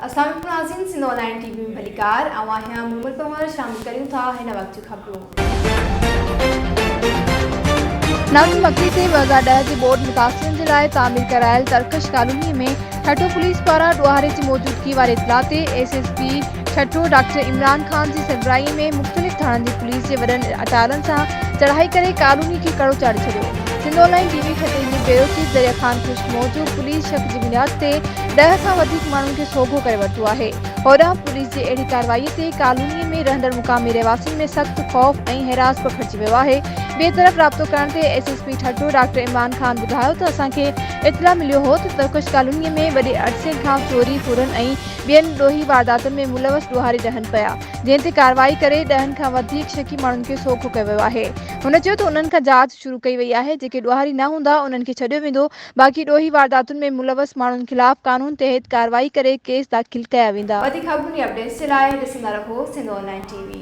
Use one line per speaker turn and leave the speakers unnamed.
अस्सलाम वालेकुम नाज़रीन, सिंध ऑनलाइन टीवी में भलीकार अवां हियां मुहम्मद पवार शामिल करियूं था हिन वक्त जूं ख़बरूं।
नाज़रीन, मकई से 2010 जे बोर्ड मुतासिरनि जे लाइ तामीर करायल तरकश कॉलोनी में ठट्टो पुलिस पारां ॾोहारे जी मौजूदगी वारे इतला ते एसएसपी ठट्टो डॉक्टर इमरान खान जी सरबराही में मुख़्तलिफ़ थाणनि जी पुलिस जे वॾनि अटारनि सां चढ़ाई करे कॉलोनी खे कड़ो चाढ़े छॾियो। सिंध ऑनलाइन टीवी ख़ते जी बेरोची दरिया खान खुश मौजू पुलिस शक जी बुनियाद ते 10 खां वधीक माण्हुनि खे सोभो करे वरितो आहे। होॾां पुलिस जी अहिड़ी कार्रवाई ते कॉलोनी में रहंदड़ मुक़ामी रहवासियुनि में सख़्त ख़ौफ़ ऐं हिरास पखिड़िजी वियो आहे। ॿिए तरफ़ राब्तो करण ते एसएसपी ठट्टो डॉक्टर इमरान खान ॿुधायो त असांखे इतला मिलियो हो त तरकश कॉलोनीअ में वॾे अरसे खां चोरी फुरन ऐं ॿियनि ॾोही वारदातुनि में मुलवस ॾोहारी रहनि पिया, जंहिं ते कार्रवाई करे 10 खां वधीक शकी माण्हुनि खे सोभो कयो वियो आहे। हुन चयो त उन्हनि खां जांच शुरू कई वई आहे। जेके ॾोहारी न हूंदा उन्हनि खे छॾियो वेंदो। बाक़ी ॾोही वारदातुनि में मुलवस माण्हुनि ख़िलाफ़ कानून तहत कार्रवाई करे केस दाख़िल कया वेंदा।
वधीक ख़बरुनि जी अपडेट्स जे लाइ ॾिसंदा रहो सिंध ऑनलाइन टीवी।